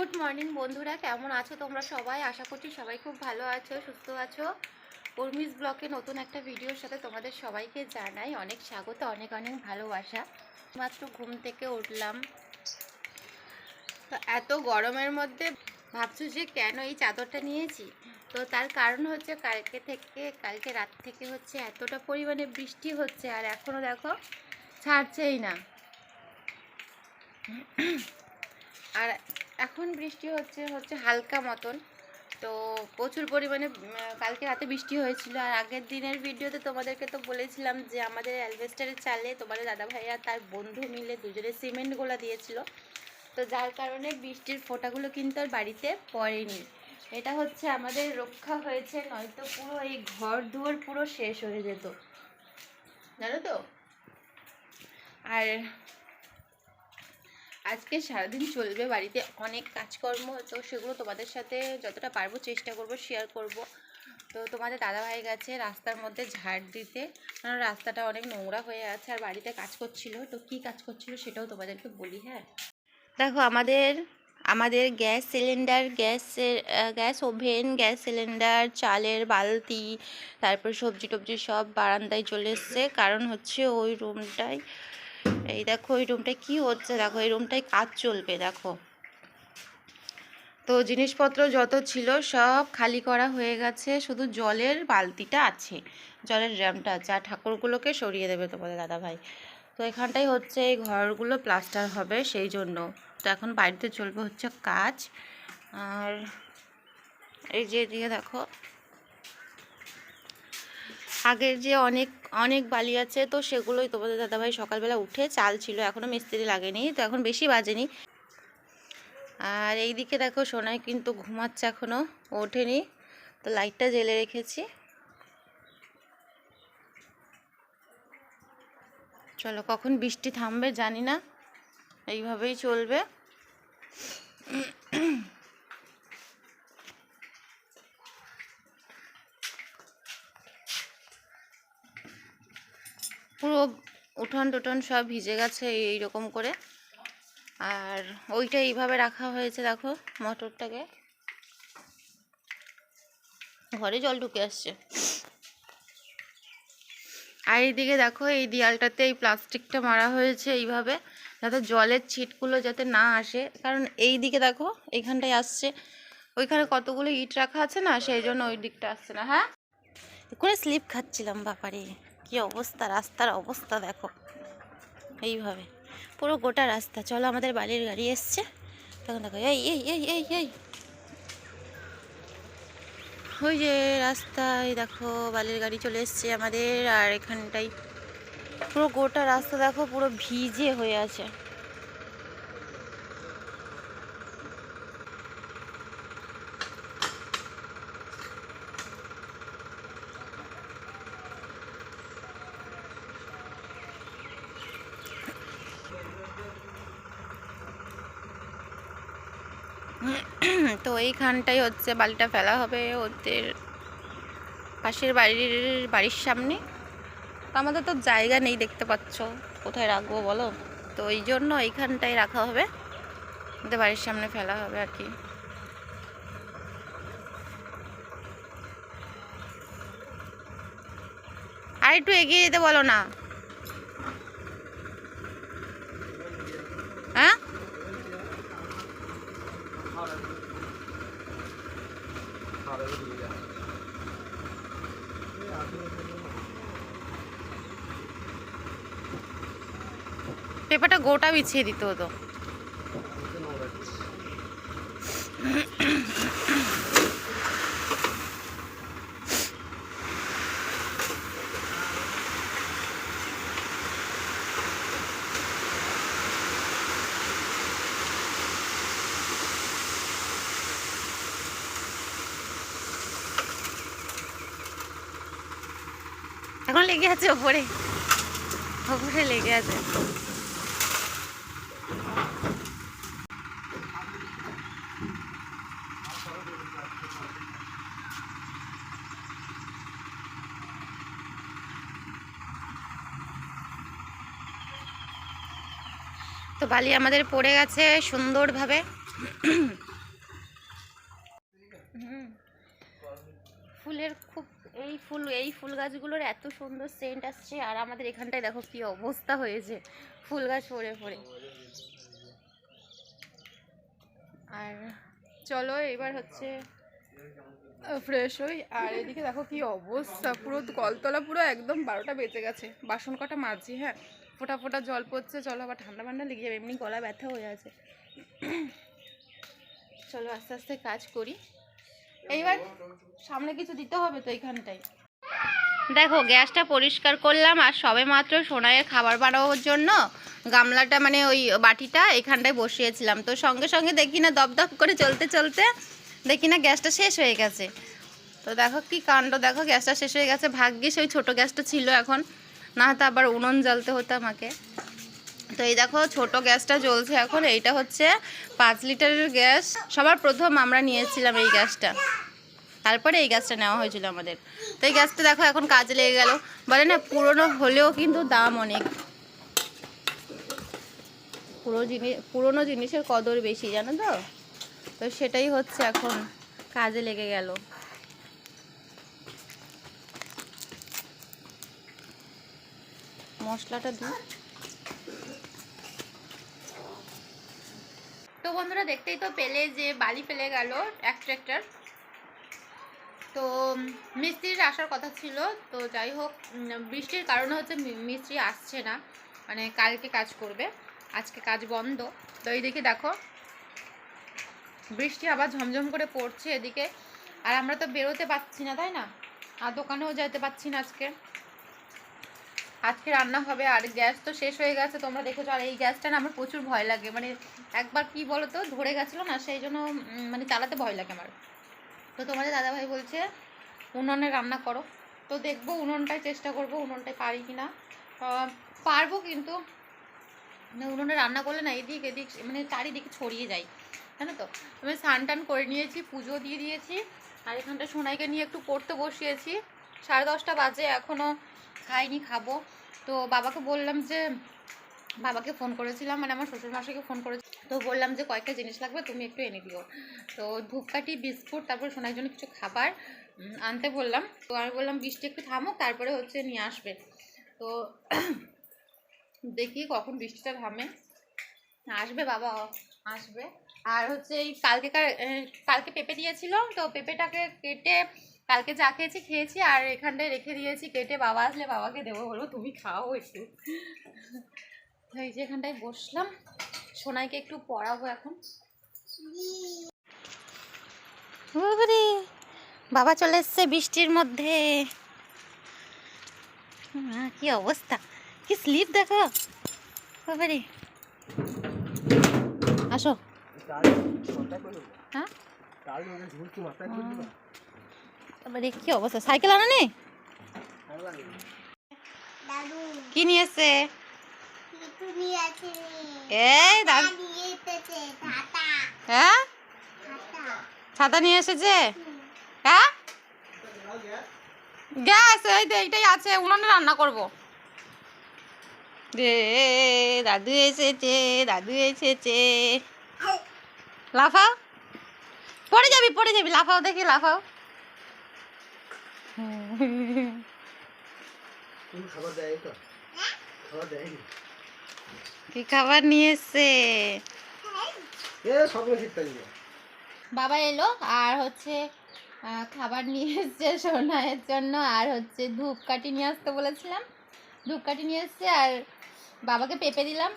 Good morning বন্ধুরা, কেমন আছো তোমরা সবাই? আশা করছি সবাই খুব ভালো আছো, সুস্থ আছো। উর্মিস ব্লকে নতুন একটা ভিডিওর সাথে তোমাদের সবাইকে জানাই অনেক স্বাগত, অনেক অনেক ভালোবাসা। মাত্র ঘুম থেকে উঠলাম, তো এত গরমের মধ্যে ভাবছো যে কেন এই চাদরটা নিয়েছি। তো তার কারণ হচ্ছে কালকে রাত থেকে হচ্ছে এতটা পরিমাণে বৃষ্টি হচ্ছে, আর এখনও দেখো ছাড়ছেই না। আর এখন বৃষ্টি হচ্ছে হালকা মতন, তো প্রচুর পরিমাণে কালকে রাতে বৃষ্টি হয়েছিল। আর আগের দিনের ভিডিওতে তোমাদেরকে তো বলেছিলাম যে আমাদের অ্যালবেস্টারের চালে তোমাদের দাদা ভাইয়া তার বন্ধু মিলে দুজনে সিমেন্ট গোলা দিয়েছিল, তো যার কারণে বৃষ্টির ফোঁটাগুলো কিন্তু আর বাড়িতে পড়েনি। এটা হচ্ছে আমাদের রক্ষা হয়েছে, নয়তো পুরো এই ঘর দুয়ার পুরো শেষ হয়ে যেত, জানো তো। আর আজকে সারাদিন চলবে বাড়িতে অনেক কাজকর্ম, তো সেগুলো তোমাদের সাথে যতটা পারবো চেষ্টা করব, শেয়ার করব। তো তোমাদের দাদাভাই গেছে রাস্তার মধ্যে ঝাড় দিতে, কারণ রাস্তাটা অনেক নোংরা হয়ে আছে, আর বাড়িতে কাজ করছিল। তো কি কাজ করছিল সেটাও তোমাদেরকে বলি। হ্যাঁ, দেখো আমাদের gas cylinder, gas oven, gas cylinder, চালের বালতি, তারপর সবজি টবজি সব বারান্দায় চলে এসছে। কারণ হচ্ছে ওই রুমটায়, এই দেখো ওই রুমটায় কি হচ্ছে, দেখো এই রুমটায় কাজ চলবে দেখো। তো জিনিসপত্র যত ছিল সব খালি করা হয়ে গেছে, শুধু জলের বালতিটা আছে, জলের ড্রামটা আছে, আর ঠাকুরগুলোকে সরিয়ে দেবে তোমাদের দাদাভাই। তো এখানটাই হচ্ছে এই ঘরগুলো প্লাস্টার হবে, সেই জন্য তো এখন বাড়িতে চলবে হচ্ছে কাজ। আর এই যে এদিকে দেখো আগের যে অনেক অনেক বালি আছে, তো সেগুলোই তোমাদের দাদাভাই সকালবেলা উঠে চাল ছিল, এখনও মিস্ত্রি লাগেনি, তো এখন বেশি বাজেনি। আর এই দিকে দেখো সোনাই কিন্তু ঘুমাচ্ছে, এখনও ওঠেনি, তো লাইটটা জ্বেলে রেখেছি। চলো কখন বৃষ্টি থামবে জানি না, এইভাবেই চলবে। পুরো উঠোন টুঠোন সব ভিজে গেছে এইরকম করে। আর ওইটা এইভাবে রাখা হয়েছে, দেখো মোটরটাকে, ঘরে জল ঢুকে আসছে। আর এইদিকে দেখো এই দেয়ালটাতে এই প্লাস্টিকটা মারা হয়েছে এইভাবে, যাতে জলের ছিটগুলো যাতে না আসে। কারণ এই দিকে দেখো এইখানটায় আসছে, ওইখানে কতগুলো ইট রাখা আছে না, সেই জন্য ওই দিকটা আসছে না। হ্যাঁ, করে স্লিপ খাচ্ছিলাম, বাপারে কি অবস্থা, রাস্তার অবস্থা দেখো এইভাবে পুরো গোটা রাস্তা। চলো আমাদের বালির গাড়ি এসছে, তখন দেখো এই এই এই এই এই ওই যে রাস্তায় দেখো বালির গাড়ি চলে এসছে আমাদের। আর এখানটাই পুরো গোটা রাস্তা দেখো পুরো ভিজে হয়ে আছে। তো এইখানটাই হচ্ছে বালিটা ফেলা হবে ওদের পাশের বাড়ির সামনে। তো আমাদের তো জায়গা নেই, দেখতে পাচ্ছ, কোথায় রাখবো বলো। তো এই জন্য এইখানটাই রাখা হবে, ওদের বাড়ির সামনে ফেলা হবে আর কি। আর একটু এগিয়ে যেতে বলো না। হ্যাঁ, পেপারটা গোটা বিছিয়ে দিতে হতো। এখন লেগে আছে ওপরে, ওপরে লেগে আছে। তো বালি আমাদের পড়ে গেছে সুন্দরভাবে। ফুলের খুব এই ফুল গাছগুলোর এত সুন্দর সেন্ট আসছে। আর আমাদের এখানটায় দেখো কি অবস্থা হয়েছে ফুল গাছ পড়ে পড়ে। আর চলো এবার হচ্ছে ফ্রেশ হই। আর এদিকে দেখো কি অবস্থা, পুরো কলতলা পুরো একদম 12টা বেজে গেছে। বাসন কটা মাজছি, হ্যাঁ ফোটা ফোটা জল পড়ছে। চলো আবার ঠান্ডা ঠান্ডা লেগে যাবে, এমনি গলা ব্যথা হয়ে আছে। চলো আস্তে আস্তে কাজ করি। এইবার সামনে কিছু দিতে হবে তো এইখানটায়। দেখো গ্যাসটা পরিষ্কার করলাম আর সবে মাত্র সোনাইয়ের খাবার বানানোর জন্য গামলাটা মানে ওই বাটিটা এখানটায় বসিয়েছিলাম। তো সঙ্গে সঙ্গে দেখি না দপদপ করে চলতে চলতে দেখি না গ্যাসটা শেষ হয়ে গেছে। তো দেখো কি কাণ্ড, দেখো গ্যাসটা শেষ হয়ে গেছে। ভাগ্যিস ওই ছোটো গ্যাসটা ছিল, এখন না হয়তো আবার উনুন জ্বালতে হতো আমাকে। তো এই দেখো ছোট গ্যাসটা জ্বলছে এখন। এইটা হচ্ছে 5 লিটারের গ্যাস। সবার প্রথম আমরা নিয়েছিলাম এই গ্যাসটা, তারপরে এই গ্যাসটা নেওয়া হয়েছিল আমাদের। তো এই গ্যাসটা দেখো এখন কাজে লেগে গেল। বলে না পুরনো হলেও কিন্তু দাম অনেক, পুরনো জিনিসের কদর বেশি, জানো তো। তো সেটাই হচ্ছে এখন কাজে লেগে গেল। মশলাটা দিই। তো বন্ধুরা দেখতেই তো পেলে যে বালি ফেলে গেল এক ট্র্যাক্টর। তো মিস্ত্রির আসার কথা ছিল, তো যাই হোক বৃষ্টির কারণে হচ্ছে মিস্ত্রি আসছে না, মানে কালকে কাজ করবে, আজকে কাজ বন্ধ। তো এইদিকে দেখো বৃষ্টি আবার ঝমঝম করে পড়ছে এদিকে। আর আমরা তো বেরোতে পারছি না, তাই না, আর দোকানেও যেতে পারছি না। আজকে রান্না হবে আর গ্যাস তো শেষ হয়ে গেছে, তোমরা দেখেছো। আর এই গ্যাসটা না আমার প্রচুর ভয় লাগে, মানে একবার কি বলো তো ধরে গেছিলো না, সেই জন্য মানে চালাতে ভয় লাগে আমার। তো তোমাদের দাদাভাই বলছে উনুনে রান্না করো। তো দেখবো উনুনটাই চেষ্টা করবো, উনুনটাই পারি কি না। পারবো, কিন্তু উনুনে রান্না করলে না এদিক এদিক মানে চারিদিকে ছড়িয়ে যায়, জানো তো। আমি স্নান টান করে নিয়েছি, পুজো দিয়ে দিয়েছি। আর এখানটা সোনাইকে নিয়ে একটু পড়তে বসিয়েছি। 10:30 বাজে, এখনও খাইনি, খাবো। তো বাবাকে বললাম যে, বাবাকে ফোন করেছিলাম, মানে আমার শ্বশুরমশাইকে ফোন করেছি। তো বললাম যে কয়েকটা জিনিস লাগবে, তুমি একটু এনে দিও। তো ধূপকাঠি, বিস্কুট, তারপর সোনাইয়ের জন্য কিছু খাবার আনতে বললাম। তো আমি বললাম বৃষ্টি একটু থামুক, তারপরে হচ্ছে নিয়ে আসবে। তো দেখি কখন বৃষ্টিটা থামে, আসবে বাবা, আসবে। আর হচ্ছে এই কালকে পেঁপে দিয়েছিল, তো পেঁপেটাকে কেটে কালকে যা খেয়েছি আর এখানটায় রেখে দিয়েছি কেটে। বাবা আসলে বাবাকে দেবো, বলবো তুমি খাও একটু। তো এই যে এখানটায় বসলাম, সোনাইকে একটু পড়াবো এখন। বাবা চলে এসছে বৃষ্টির মধ্যে। কি অবস্থা, কি স্লিপ দেখো বাবারে। আসো। হ্যাঁ কি অবস্থা, সাইকেল আনা নেই? কি নিয়ে এসছে? হ্যাঁ ছাতা নিয়ে এসেছে। হ্যাঁ গ্যাস এইটাই আছে, উনুনে রান্না করবো। দাদু এসেছে, দাদু এসেছে। লাফাও, পড়ে যাবি, লাফাও দেখি, লাফাও। কি খাবার নিয়ে এসছে? বাবা এলো আর হচ্ছে খাবার নিয়ে এসছে সোনাইয়ের জন্য। আর হচ্ছে ধূপকাঠি নিয়ে আসতে বলেছিলাম, ধূপকাঠি নিয়ে এসছে। আর বাবাকে পেঁপে দিলাম,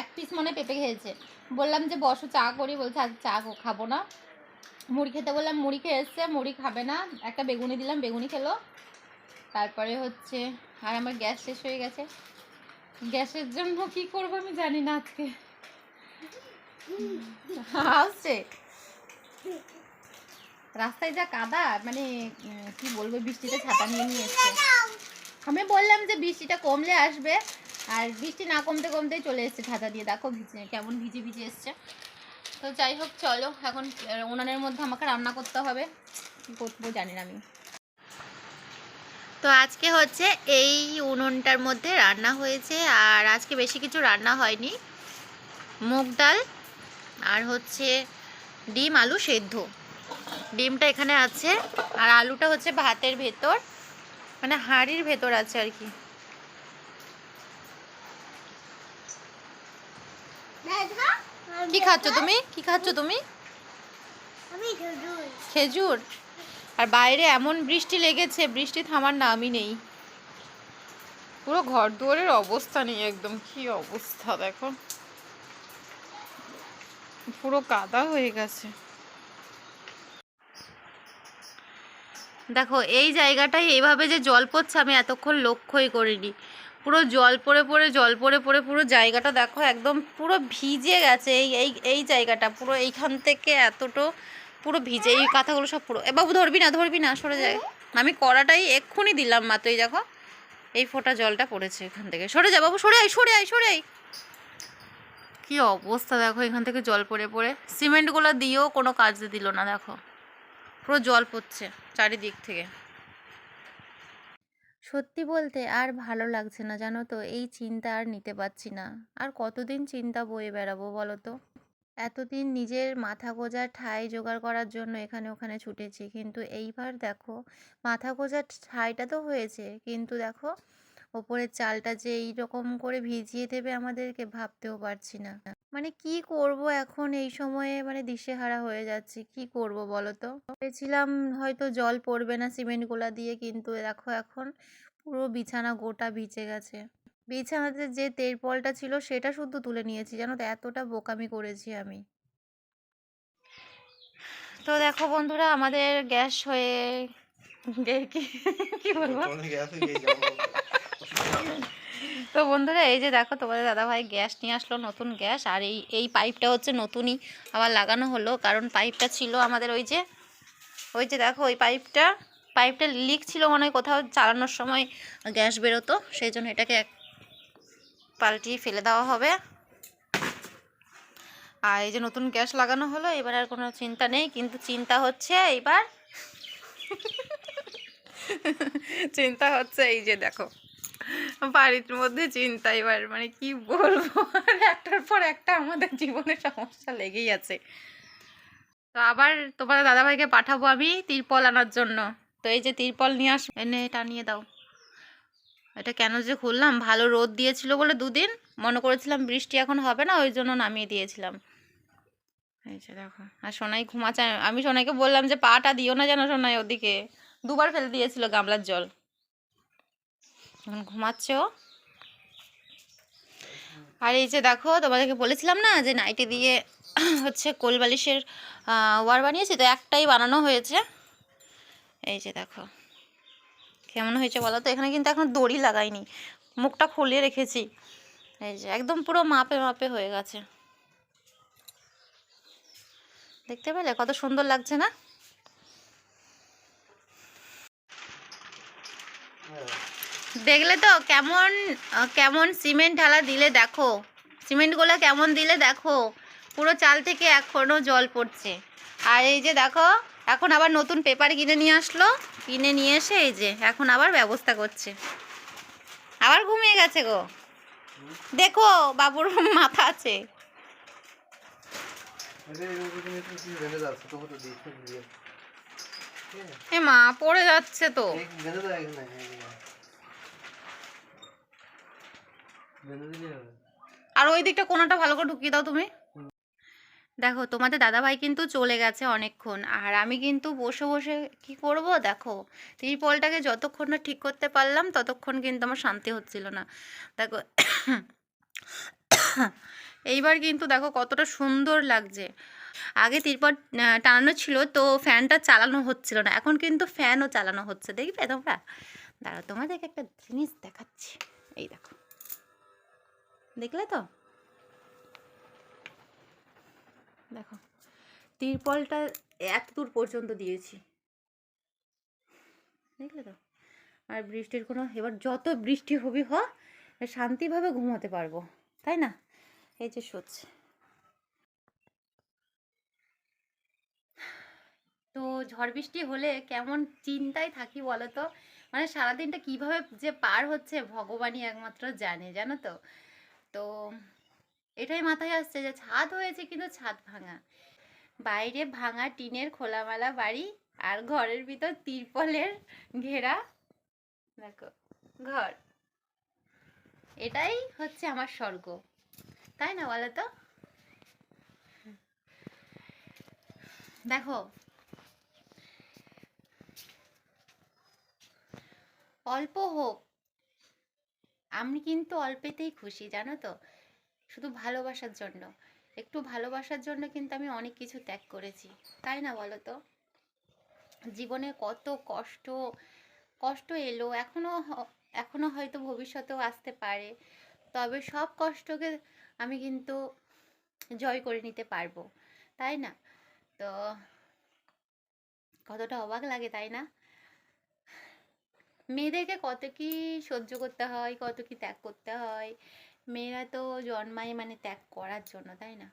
1 পিস মনে পেঁপে খেয়েছে। বললাম যে বসো চা করি, বলছে আজ চা খাবো না। মুড়ি খেতে বললাম, মুড়ি খেয়ে এসছে, মুড়ি খাবে না। একটা বেগুনি দিলাম, বেগুনি খেলো। তারপরে হচ্ছে আর আমার গ্যাস শেষ হয়ে গেছে, গ্যাসের জন্য কি করবো আমি জানি না। আজকে আসছে রাস্তায় যা কাদা, মানে কি বলবো, বৃষ্টিতে ছাতা নিয়ে এসছে। আমি বললাম যে বৃষ্টিটা কমলে আসবে, আর বৃষ্টি না কমতে কমতেই চলে এসছে ছাতা দিয়ে। দেখো কেমন ভিজে এসছে। তো যাই হোক চলো, এখন উনানের মধ্যে আমাকে রান্না করতে হবে, কী করবো জানি না আমি। তো আজকে হচ্ছে এই উনুনটার মধ্যে রান্না হয়েছে। আর আজকে বেশি কিছু রান্না হয়নি, মুগ ডাল আর হচ্ছে ডিম আলু সেদ্ধ। ডিমটা এখানে আছে, আর আলুটা হচ্ছে ভাতের ভেতর, মানে হাঁড়ির ভেতর আছে আর কি। কি খাচ্ছ তুমি? কি খাচ্ছ তুমি? খেজুর। আর বাইরে এমন বৃষ্টি লেগেছে, বৃষ্টি থামার নামই নেই। পুরো ঘর দুয়ারের অবস্থা নেই, একদম কি অবস্থা দেখো, পুরো কাদা হয়ে গেছে। দেখো এই জায়গাটায় এইভাবে যে জল পড়ছে আমি এতক্ষণ লক্ষ্যই করিনি। পুরো জল পড়ে পড়ে জল পড়ে পড়ে পুরো জায়গাটা দেখো একদম পুরো ভিজে গেছে। এই এই এই জায়গাটা পুরো এইখান থেকে এতটা পুরো ভিজে, এই কাঁথাগুলো সব পুরো। বাবু ধরবি না, ধরবি না, সরে যায়। আমি কড়াটাই এক্ষুনি দিলাম মাত্র, এই দেখো এই ফোঁটা জলটা পড়েছে এখান থেকে। সরে যা বাবু, সরে আয়, সরে আয়, সরে আয়। কি অবস্থা দেখো, এখান থেকে জল পড়ে পড়ে সিমেন্টগুলো দিয়েও কোনো কাজে দিল না। দেখো পুরো জল পড়ছে চারিদিক থেকে। সত্যি বলতে আর ভালো লাগছে না জানো তো, এই চিন্তা আর নিতে পারছি না। আর কতদিন চিন্তা বয়ে বেড়াবো বলো তো। এতদিন নিজের মাথা গোঁজার ঠাঁই জোগাড় করার জন্য এখানে ওখানে ছুটেছি, কিন্তু এইবার দেখো মাথা গোঁজার ঠাঁইটা তো হয়েছে, কিন্তু দেখো ওপরের চালটা যে এই রকম করে ভিজিয়ে দেবে আমাদেরকে ভাবতেও পারছি না। মানে কি করব এখন এই সময়ে, মানে দিশেহারা হয়ে যাচ্ছি। কি করব বলো তো। ভেবেছিলাম হয়তো জল পড়বে না সিমেন্টগুলা দিয়ে, কিন্তু দেখো এখন পুরো বিছানা গোটা ভিজে গেছে। বিছানাতে যে তেরপলটা ছিল সেটা শুধু তুলে নিয়েছি জানো তো, এতটা বোকামি করেছি আমি। তো দেখো বন্ধুরা আমাদের গ্যাস হয়ে কি বলবো, তো বন্ধুরা এই যে দেখো তোমাদের দাদাভাই গ্যাস নিয়ে আসলো, নতুন গ্যাস। আর এই এই পাইপটা হচ্ছে নতুনই আবার লাগানো হলো, কারণ পাইপটা ছিল আমাদের ওই যে দেখো ওই পাইপটা লিক ছিল মনে হয় কোথাও, চালানোর সময় গ্যাস বেরোতো, সেই জন্য এটাকে পাল্টিয়ে ফেলে দেওয়া হবে। আর এই যে নতুন গ্যাস লাগানো হলো, এবার আর কোনো চিন্তা নেই। কিন্তু চিন্তা হচ্ছে এইবার চিন্তা হচ্ছে এই যে দেখো বাড়ির মধ্যে চিন্তা, এবার মানে কি বলবো, আর একটার পর একটা আমাদের জীবনে সমস্যা লেগেই আছে। তো আবার তোমাদের দাদাভাইকে পাঠাবো আমি তিরপল আনার জন্য। তো এই যে তিরপল নিয়ে এনে এটা নিয়ে দাও। এটা কেন যে খুললাম, ভালো রোদ দিয়েছিল বলে দুদিন, মনে করেছিলাম বৃষ্টি এখন হবে না, ওই জন্য নামিয়ে দিয়েছিলাম। এই যে দেখো, আর সোনাই ঘুমাচ্ছে। আমি সোনাইকে বললাম যে পাটা দিও না যেন, সোনাই ওদিকে দুবার ফেলে দিয়েছিল গামলার জল, এখন ঘুমাচ্ছে ও। আর এই যে দেখো তোমাদেরকে বলেছিলাম না যে নাইটি দিয়ে হচ্ছে কোলবালিশের ওয়ার বানিয়েছি, তো একটাই বানানো হয়েছে। এই যে দেখো কেমন হয়েছে বলো তো। এখানে কিন্তু এখন দড়ি লাগাইনি, মুখটা খুলিয়ে রেখেছি। এই যে একদম পুরো মাপে মাপে হয়ে গেছে, দেখতে পেলে কত সুন্দর লাগছে না। দেখলে তো কেমন কেমন সিমেন্ট ঢালা দিলে, দেখো সিমেন্টগুলো কেমন দিলে দেখো, পুরো চাল থেকে এখনও জল পড়ছে। আর এই যে দেখো এখন আবার নতুন পেপার কিনে নিয়ে আসলো, কিনে নিয়ে এসে এই যে এখন আবার ব্যবস্থা করছে। আবার ঘুমিয়ে গেছে গো, দেখো বাবুর মাথা আছে। এ মা পড়ে যাচ্ছে তো। আর ওই দিকটা কোনটা ভালো করে ঢুকিয়ে দাও তুমি। দেখো তোমাদের দাদাভাই কিন্তু চলে গেছে অনেকক্ষণ, আর আমি কিন্তু বসে বসে কি করব দেখো, ত্রিপলটাকে যতক্ষণ না ঠিক করতে পারলাম ততক্ষণ কিন্তু আমার শান্তি হচ্ছিল না। দেখো এইবার কিন্তু দেখো কতটা সুন্দর লাগছে। আগে ত্রিপল টানানো ছিল তো ফ্যানটা চালানো হচ্ছিল না, এখন কিন্তু ফ্যানও চালানো হচ্ছে, দেখবে তোমরা। দাঁড়াও তোমাদেরকে একটা জিনিস দেখাচ্ছি, এই দেখো, দেখলে তো, দেখো তিরপলটা এত দূর পর্যন্ত দিয়েছি, দেখলে তো। আর বৃষ্টির কোনো, এবার যত বৃষ্টি হবে শান্তিভাবে ঘুমাতে পারবো, তাই না। এই যে সচ্ছে, তো ঝড় বৃষ্টি হলে কেমন চিন্তায় থাকি বলো তো, মানে সারাদিনটা কিভাবে যে পার হচ্ছে ভগবানই একমাত্র জানে, জানো তো। তো এটাই মাথায় আসছে যে ছাদ হয়েছে কিন্তু ছাদ ভাঙা, বাইরে ভাঙা টিনের খোলামেলা বাড়ি, আর ঘরের ভিতর তিরপলের ঘেরা দেখো ঘর। এটাই হচ্ছে আমার স্বর্গ, তাই না বলো তো? দেখো, অল্প হোক, আমি কিন্তু অল্পেতেই খুশি, জানো তো। শুধু ভালোবাসার জন্য, একটু ভালোবাসার জন্য কিন্তু আমি অনেক কিছু ত্যাগ করেছি, তাই না বলো তো? জীবনে কত কষ্ট, কষ্ট এলো, এখনো হয়তো ভবিষ্যতেও আসতে পারে, তবে সব কষ্টকে আমি কিন্তু জয় করে নিতে পারবো, তাই না? তো কতটা অবাক লাগে, তাই না? মেয়েদেরকে কত কি সহ্য করতে হয়, কত কি ত্যাগ করতে হয়। মেয়েরা তো জন্মায় মানে ত্যাগ করার জন্য, তাই না?